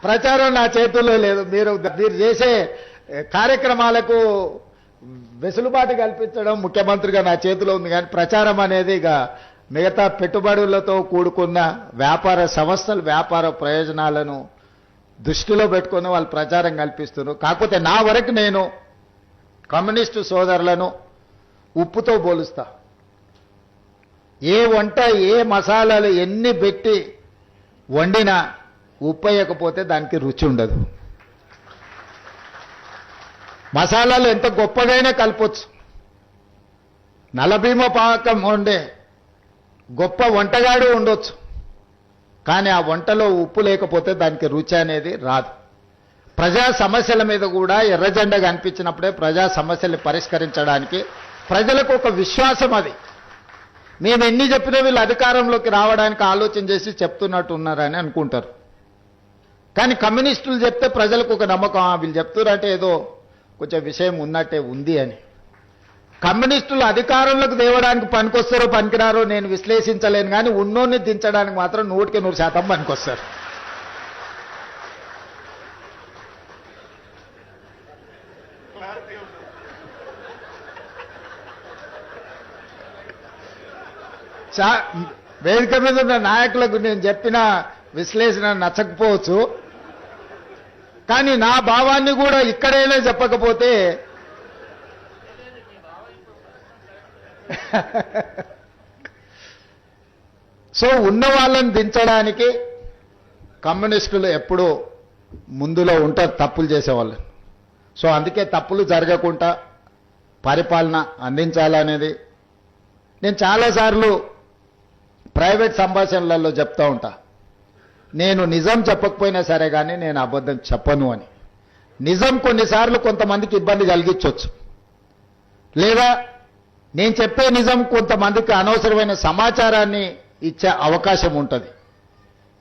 ప్రచారం నా చేతుల్లో లేదు. మీరు చేసే కార్యక్రమాలకు వెసులుబాటు కల్పించడం ముఖ్యమంత్రిగా నా చేతిలో ఉంది, కానీ ప్రచారం అనేది ఇక మిగతా పెట్టుబడులతో కూడుకున్న వ్యాపార సంస్థలు వ్యాపార ప్రయోజనాలను దృష్టిలో పెట్టుకుని వాళ్ళు ప్రచారం కల్పిస్తున్నారు. కాకపోతే నా వరకు నేను కమ్యూనిస్టు సోదరులను ఉప్పుతో పోలుస్తా. ఏ వంట ఏ మసాలాలు ఎన్ని పెట్టి వండినా ఉప్పు వేయకపోతే దానికి రుచి ఉండదు. మసాలాలు ఎంత గొప్పగైనా కలపొచ్చు. నలభీమ పాకం వండే గొప్ప వంటగాడు ఉండొచ్చు, కానీ ఆ వంటలో ఉప్పు లేకపోతే దానికి రుచి అనేది రాదు. ప్రజా సమస్యల మీద కూడా ఎర్రజెండా కనిపించినప్పుడే ప్రజా సమస్యలు పరిష్కరించడానికి ప్రజలకు ఒక విశ్వాసం. అది మేము ఎన్ని చెప్పినా వీళ్ళు అధికారంలోకి రావడానికి ఆలోచన చేసి చెప్తున్నట్టు ఉన్నారని అనుకుంటారు. కానీ కమ్యూనిస్టులు చెప్తే ప్రజలకు ఒక నమ్మకం, వీళ్ళు చెప్తున్నారంటే ఏదో కొంచెం విషయం ఉన్నట్టే ఉంది అని. కమ్యూనిస్టులు అధికారంలోకి తేవడానికి పనికొస్తారో పనికిరారో నేను విశ్లేషించలేను, కానీ ఉన్నోన్ని దించడానికి మాత్రం 100% పనికొస్తారు. వేదిక మీద ఉన్న నాయకులకు నేను చెప్పిన విశ్లేషణ నచ్చకపోవచ్చు, కానీ నా భావాన్ని కూడా ఇక్కడైనా చెప్పకపోతే సో ఉన్న వాళ్ళని దించడానికి కమ్యూనిస్టులు ఎప్పుడూ ముందులో ఉంటారు తప్పులు చేసేవాళ్ళు. సో అందుకే తప్పులు జరగకుండా పరిపాలన అందించాలనేది నేను చాలాసార్లు ప్రైవేట్ సంభాషణలలో చెప్తూ ఉంటా. నేను నిజం చెప్పకపోయినా సరే కానీ నేను అబద్ధం చెప్పను అని. నిజం కొన్నిసార్లు కొంతమందికి ఇబ్బంది కలిగించవచ్చు, లేదా నేను చెప్పే నిజం కొంతమందికి అనవసరమైన సమాచారాన్ని ఇచ్చే అవకాశం ఉంటుంది.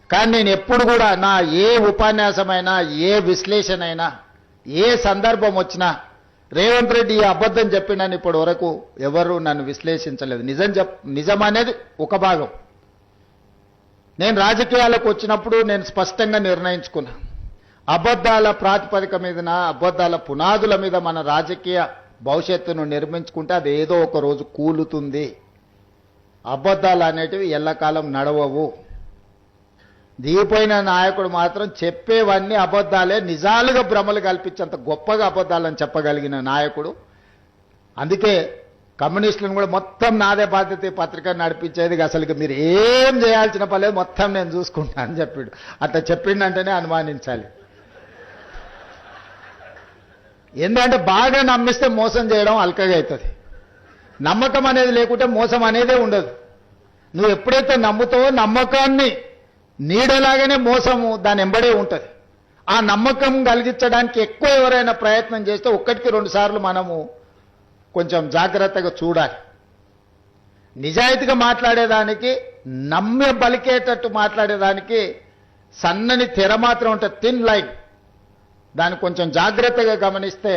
కానీ నేను ఎప్పుడు కూడా నా ఏ ఉపన్యాసమైనా ఏ విశ్లేషణ అయినా ఏ సందర్భం వచ్చినా రేవంత్ రెడ్డి ఈ అబద్ధం చెప్పినని ఇప్పటి వరకు ఎవరు నన్ను విశ్లేషించలేదు. నిజం అనేది ఒక భాగం. నేను రాజకీయాలకు వచ్చినప్పుడు నేను స్పష్టంగా నిర్ణయించుకున్నా, అబద్ధాల ప్రాతిపదిక మీదన అబద్ధాల పునాదుల మీద మన రాజకీయ భవిష్యత్తును నిర్మించుకుంటే అది ఏదో ఒక రోజు కూలుతుంది. అబద్ధాలు అనేటివి ఎల్లకాలం నడవవు. దిగిపోయిన నాయకుడు మాత్రం చెప్పేవన్నీ అబద్ధాలే, నిజాలుగా భ్రమలు కల్పించేంత గొప్పగా అబద్ధాలని చెప్పగలిగిన నాయకుడు. అందుకే కమ్యూనిస్టులను కూడా మొత్తం నాదే బాధ్యత పత్రిక నడిపించేది, అసలు మీరు ఏం చేయాల్సిన పర్లేదు మొత్తం నేను చూసుకుంటా అని చెప్పాడు. అట్లా చెప్పిండంటేనే అనుమానించాలి. ఎందుకంటే బాగా నమ్మిస్తే మోసం చేయడం అల్కగా అవుతుంది. నమ్మకం అనేది లేకుంటే మోసం అనేదే ఉండదు. నువ్వు ఎప్పుడైతే నమ్ముతావో నమ్మకాన్ని నీడలాగానే మోసము దాని ఎంబడే ఉంటుంది. ఆ నమ్మకం కలిగించడానికి ఎక్కువ ఎవరైనా ప్రయత్నం చేస్తే 1-2 సార్లు మనము కొంచెం జాగ్రత్తగా చూడాలి. నిజాయితీగా మాట్లాడేదానికి నమ్మే బలికేటట్టు మాట్లాడేదానికి సన్నని తెర మాత్రం ఉంటుంది, థిన్ లైన్. దాన్ని కొంచెం జాగ్రత్తగా గమనిస్తే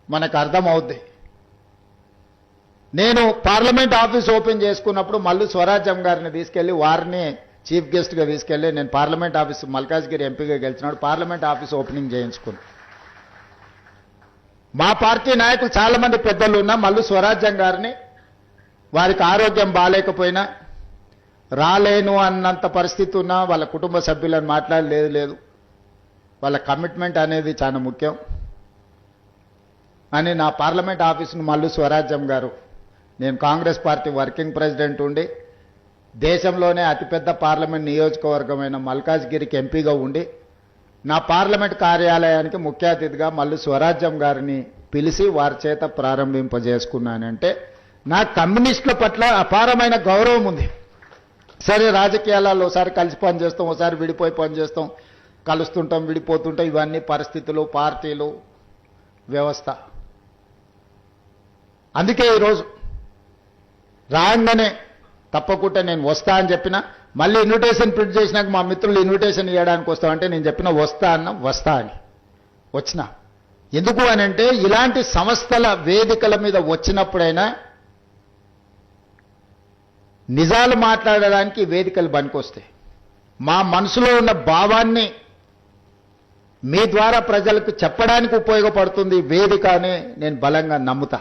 మనకు అర్థమవుద్ది. నేను పార్లమెంట్ ఆఫీస్ ఓపెన్ చేసుకున్నప్పుడు మల్లు స్వరాజ్యం గారిని తీసుకెళ్లి వారిని చీఫ్ గెస్ట్గా తీసుకెళ్లి నేను పార్లమెంట్ ఆఫీస్ మల్కాజ్గిరి ఎంపీగా గెలిచినాడు పార్లమెంట్ ఆఫీస్ ఓపెనింగ్ చేయించుకున్నాను. మా పార్టీ నాయకులు చాలా మంది పెద్దలు ఉన్నా మల్లు స్వరాజ్యం గారిని వారికి ఆరోగ్యం బాగాలేకపోయినా రాలేను అన్నంత పరిస్థితి ఉన్నా వాళ్ళ కుటుంబ సభ్యులను మాట్లాడలేదు. వాళ్ళ కమిట్మెంట్ అనేది చాలా ముఖ్యం అని నా పార్లమెంట్ ఆఫీసును మల్లు స్వరాజ్యం గారు, నేను కాంగ్రెస్ పార్టీ వర్కింగ్ ప్రెసిడెంట్ ఉండి దేశంలోనే అతిపెద్ద పార్లమెంట్ నియోజకవర్గమైన మల్కాజ్గిరికి ఎంపీగా ఉండి నా పార్లమెంట్ కార్యాలయానికి ముఖ్య అతిథిగా మల్లు స్వరాజ్యం గారిని పిలిచి వారి చేత ప్రారంభింపజేసుకున్నానంటే నా కమ్యూనిస్టుల పట్ల అపారమైన గౌరవం ఉంది. సరే రాజకీయాలలో ఒకసారి కలిసి పనిచేస్తాం, ఒకసారి విడిపోయి పనిచేస్తాం, కలుస్తుంటాం విడిపోతుంటాం, ఇవన్నీ పరిస్థితులు, పార్టీలు, వ్యవస్థ. అందుకే ఈరోజు రాగానే తప్పకుండా నేను వస్తా అని చెప్పిన, మళ్ళీ ఇన్విటేషన్ ప్రింట్ చేసినాక మా మిత్రులు ఇన్విటేషన్ ఇవ్వడానికి వస్తామంటే నేను చెప్పిన వస్తా అని వచ్చిన. ఎందుకు అని అంటే ఇలాంటి సంస్థల వేదికల మీద వచ్చినప్పుడైనా నిజాలు మాట్లాడడానికి వేదికలు పనికొస్తాయి. మా మనసులో ఉన్న భావాన్ని మీ ద్వారా ప్రజలకు చెప్పడానికి ఉపయోగపడుతుంది వేదిక అని నేను బలంగా నమ్ముతా.